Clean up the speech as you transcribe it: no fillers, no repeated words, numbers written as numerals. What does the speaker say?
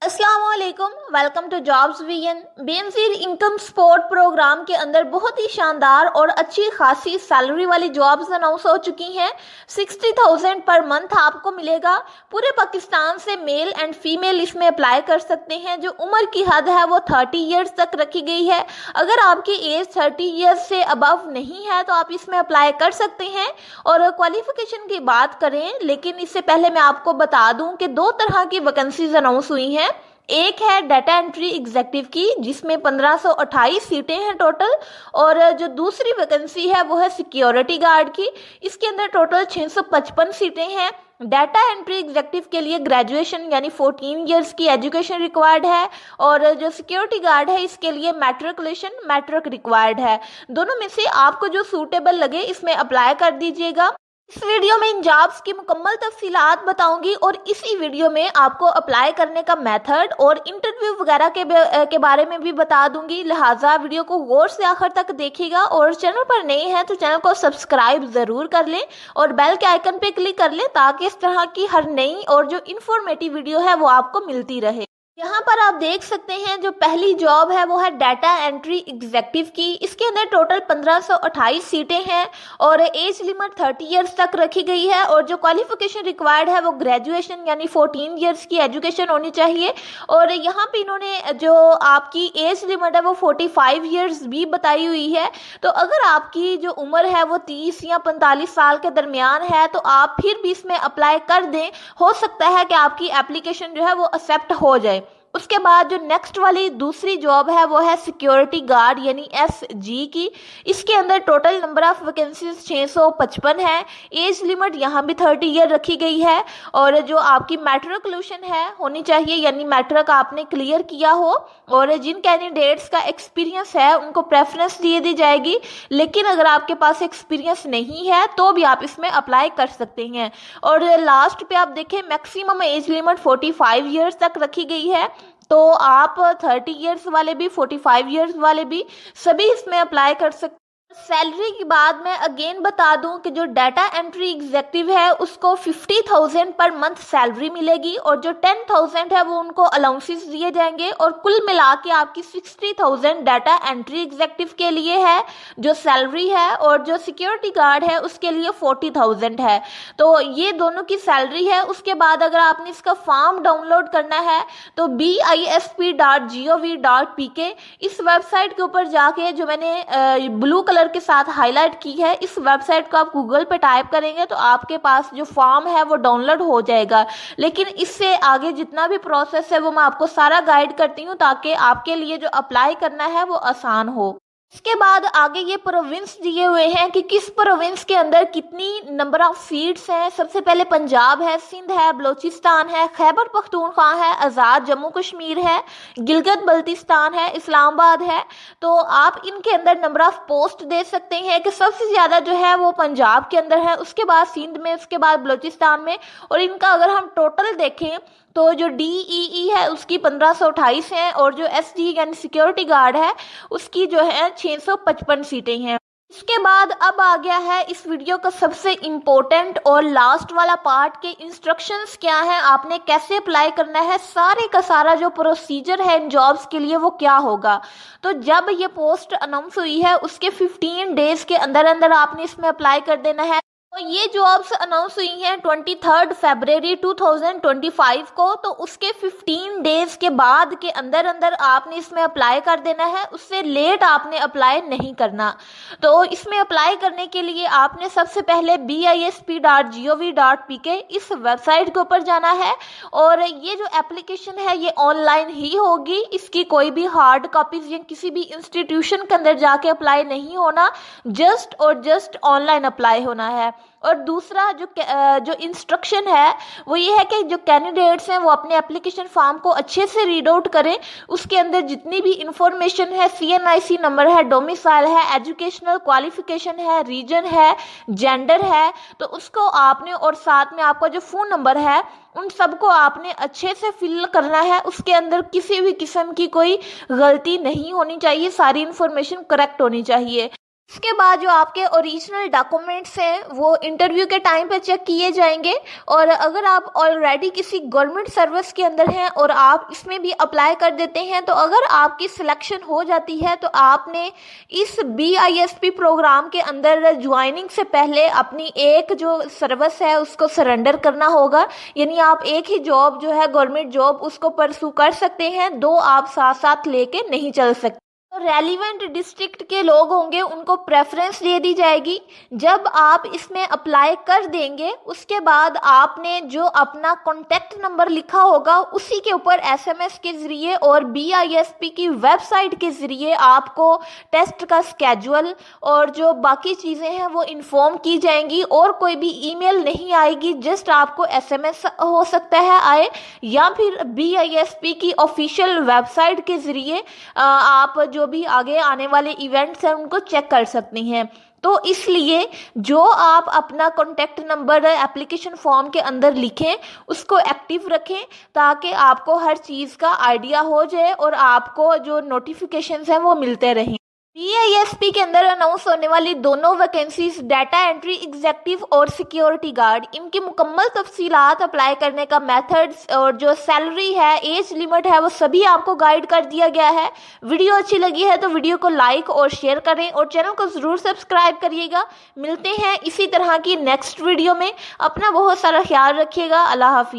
अस्सलाम वालेकुम, welcome to jobs VN. Benazir income support programme के अंदर बहुत ही शानदार और अच्छी खासी सैलरी वाली जॉब्स अनाउंस हो चुकी हैं। 60,000 पर मंथ आपको मिलेगा। पूरे पाकिस्तान से मेल एंड फीमेल इसमें अप्लाई कर सकते हैं। जो उम्र की हद है वो 30 ईयर्स तक रखी गई है। अगर आपकी एज 30 ईयर्स से अबव नहीं है तो आप इसमें अप्लाई कर सकते हैं। और क्वालिफिकेशन की बात करें, लेकिन इससे पहले मैं आपको बता दूं कि दो तरह की वैकेंसीज अनाउंस हुई हैं। एक है डाटा एंट्री एग्जीक्यूटिव की, जिसमें 1528 सीटें हैं टोटल। और जो दूसरी वैकेंसी है वो है सिक्योरिटी गार्ड की। इसके अंदर टोटल 655 सीटें हैं। डाटा एंट्री एग्जीक्यूटिव के लिए ग्रेजुएशन यानी 14 इयर्स की एजुकेशन रिक्वायर्ड है। और जो सिक्योरिटी गार्ड है इसके लिए मैट्रिक रिक्वायर्ड है। दोनों में से आपको जो सूटेबल लगे इसमें अप्लाई कर दीजिएगा। इस वीडियो में इन जॉब्स की मुकम्मल तफसीलात बताऊंगी और इसी वीडियो में आपको अप्लाई करने का मेथड और इंटरव्यू वगैरह के बारे में भी बता दूंगी। लिहाजा वीडियो को गौर से आखिर तक देखिएगा और चैनल पर नए हैं तो चैनल को सब्सक्राइब ज़रूर कर लें और बेल के आइकन पे क्लिक कर लें ताकि इस तरह की हर नई और जो इंफॉर्मेटिव वीडियो है वो आपको मिलती रहे। यहाँ पर आप देख सकते हैं जो पहली जॉब है वो है डाटा एंट्री एग्जीक्यूटिव की। इसके अंदर टोटल 1528 सीटें हैं और एज लिमिट 30 इयर्स तक रखी गई है। और जो क्वालिफिकेशन रिक्वायर्ड है वो ग्रेजुएशन यानी 14 इयर्स की एजुकेशन होनी चाहिए। और यहाँ पे इन्होंने जो आपकी एज लिमिट है वो 45 इयर्स भी बताई हुई है। तो अगर आपकी जो उम्र है वो 30 या 45 साल के दरमियान है तो आप फिर भी इसमें अप्लाई कर दें। हो सकता है कि आपकी एप्लीकेशन जो है वो एक्सेप्ट हो जाए। उसके बाद जो नेक्स्ट वाली दूसरी जॉब है वो है सिक्योरिटी गार्ड यानी SG की। इसके अंदर टोटल नंबर ऑफ वैकेंसीज 655 है। एज लिमिट यहाँ भी 30 ईयर रखी गई है। और जो आपकी मैट्रिकुलेशन है होनी चाहिए यानी मैट्रिक आपने क्लियर किया हो। और जिन कैंडिडेट्स का एक्सपीरियंस है उनको प्रेफरेंस दी जाएगी। लेकिन अगर आपके पास एक्सपीरियंस नहीं है तो भी आप इसमें अप्लाई कर सकते हैं। और लास्ट पे आप देखें मैक्सिमम एज लिमिट 45 ईयर्स तक रखी गई है। तो आप 30 इयर्स वाले भी 45 इयर्स वाले भी सभी इसमें अप्लाई कर सकते हैं। सैलरी की बात मैं अगेन बता दूं कि जो डाटा एंट्री एग्जीक्यूटिव है उसको 50,000 पर मंथ सैलरी मिलेगी और जो 10,000 है वो उनको अलाउंसेस दिए जाएंगे। और कुल मिला के आपकी 60,000 डाटा एंट्री एग्जीक्यूटिव के लिए है जो सैलरी है। और जो सिक्योरिटी गार्ड है उसके लिए 40,000 है। तो ये दोनों की सैलरी है। उसके बाद अगर आपने इसका फॉर्म डाउनलोड करना है तो bisp.gov.pk इस वेबसाइट के ऊपर जाके, जो मैंने ब्लू कलर के साथ हाईलाइट की है, इस वेबसाइट को आप गूगल पे टाइप करेंगे तो आपके पास जो फॉर्म है वो डाउनलोड हो जाएगा। लेकिन इससे आगे जितना भी प्रोसेस है वो मैं आपको सारा गाइड करती हूँ ताकि आपके लिए जो अप्लाई करना है वो आसान हो। इसके बाद आगे ये प्रोविंस दिए हुए हैं कि किस प्रोविंस के अंदर कितनी नंबर ऑफ सीट्स हैं। सबसे पहले पंजाब है, सिंध है, बलोचिस्तान है, खैबर पख्तूनख्वा है, आज़ाद जम्मू कश्मीर है, गिलगित बल्तिस्तान है, इस्लामाबाद है। तो आप इनके अंदर नंबर ऑफ पोस्ट दे सकते हैं कि सबसे ज़्यादा जो है वो पंजाब के अंदर है, उसके बाद सिंध में, उसके बाद बलोचिस्तान में। और इनका अगर हम टोटल देखें तो जो DEE है उसकी 1528 हैं और जो SG यानी सिक्योरिटी गार्ड है उसकी जो है 655 सीटें हैं। इसके बाद अब आ गया है इस वीडियो का सबसे इम्पोर्टेंट और लास्ट वाला पार्ट के इंस्ट्रक्शंस क्या है, आपने कैसे अप्लाई करना है, सारे का सारा जो प्रोसीजर है इन जॉब्स के लिए वो क्या होगा। तो जब ये पोस्ट अनाउंस हुई है उसके 15 डेज के अंदर अंदर आपने इसमें अप्लाई कर देना है। तो ये जॉब्स अनाउंस हुई हैं 23 फरवरी 2025 को। तो उसके 15 डेज के बाद के अंदर अंदर आपने इसमें अप्लाई कर देना है, उससे लेट आपने अप्लाई नहीं करना। तो इसमें अप्लाई करने के लिए आपने सबसे पहले bisp.gov.pk इस वेबसाइट के ऊपर जाना है। और ये जो एप्लीकेशन है ये ऑनलाइन ही होगी, इसकी कोई भी हार्ड कॉपीज या किसी भी इंस्टीट्यूशन के अंदर जाके अप्लाई नहीं होना, जस्ट ऑनलाइन अप्लाई होना है। और दूसरा जो इंस्ट्रक्शन है वो ये है कि जो कैंडिडेट्स हैं वो अपने एप्लीकेशन फॉर्म को अच्छे से रीड आउट करें। उसके अंदर जितनी भी इंफॉर्मेशन है, CNIC नंबर है, डोमिसाइल है, एजुकेशनल क्वालिफिकेशन है, रीजन है, जेंडर है, तो उसको आपने, और साथ में आपका जो फ़ोन नंबर है, उन सबको आपने अच्छे से फिल करना है। उसके अंदर किसी भी किस्म की कोई गलती नहीं होनी चाहिए, सारी इंफॉर्मेशन करेक्ट होनी चाहिए। اس کے بعد جو آپ کے اوریجنل ڈاکومنٹس ہیں وہ انٹرویو کے ٹائم پہ چیک کیے جائیں گے، اور اگر آپ آلریڈی کسی گورنمنٹ سروس کے اندر ہیں اور آپ اس میں بھی اپلائی کر دیتے ہیں تو اگر آپ کی سلیکشن ہو جاتی ہے تو آپ نے اس BISP پروگرام کے اندر جوائننگ سے پہلے اپنی ایک جو سروس ہے اس کو سرنڈر کرنا ہوگا، یعنی آپ ایک ہی جاب جو ہے گورنمنٹ جاب اس کو پرسو کر سکتے ہیں، دو آپ ساتھ ساتھ لے کے نہیں چل سکتے۔ ریلیونٹ ڈسٹرکٹ کے لوگ ہوں گے ان کو پریفرنس دے دی جائے گی۔ جب آپ اس میں اپلائی کر دیں گے اس کے بعد آپ نے جو اپنا کانٹیکٹ نمبر لکھا ہوگا اسی کے اوپر SMS کے ذریعے اور BISP کی ویب سائٹ کے ذریعے آپ کو ٹیسٹ کا اسکیجول اور جو باقی چیزیں ہیں وہ انفارم کی جائیں گی، اور کوئی بھی ای میل نہیں آئے گی، جسٹ آپ کو SMS ہو سکتا ہے آئے، یا پھر BISP کی آفیشیل ویب سائٹ کے ذریعے آپ جو بھی آگے آنے والے ایونٹس ہیں ان کو چیک کر سکتی ہیں۔ تو اس لیے جو آپ اپنا کانٹیکٹ نمبر اپلیکیشن فارم کے اندر لکھیں اس کو ایکٹیو رکھیں تاکہ آپ کو ہر چیز کا آئیڈیا ہو جائے اور آپ کو جو نوٹیفیکیشنز ہیں وہ ملتے رہیں۔ BISP کے اندر اناؤنس ہونے والی دونوں ویکینسیز ڈیٹا انٹری ایگزیکٹو اور سیکیورٹی گارڈ، ان کی مکمل تفصیلات، اپلائی کرنے کا میتھڈز اور جو سیلری ہے، ایج لیمٹ ہے، وہ سبھی آپ کو گائیڈ کر دیا گیا ہے۔ ویڈیو اچھی لگی ہے تو ویڈیو کو لائک اور شیئر کریں اور چینل کو ضرور سبسکرائب کریے گا۔ ملتے ہیں اسی طرح کی نیکسٹ ویڈیو میں، اپنا بہت سارا خیال رکھیے گا۔ اللہ حافظ۔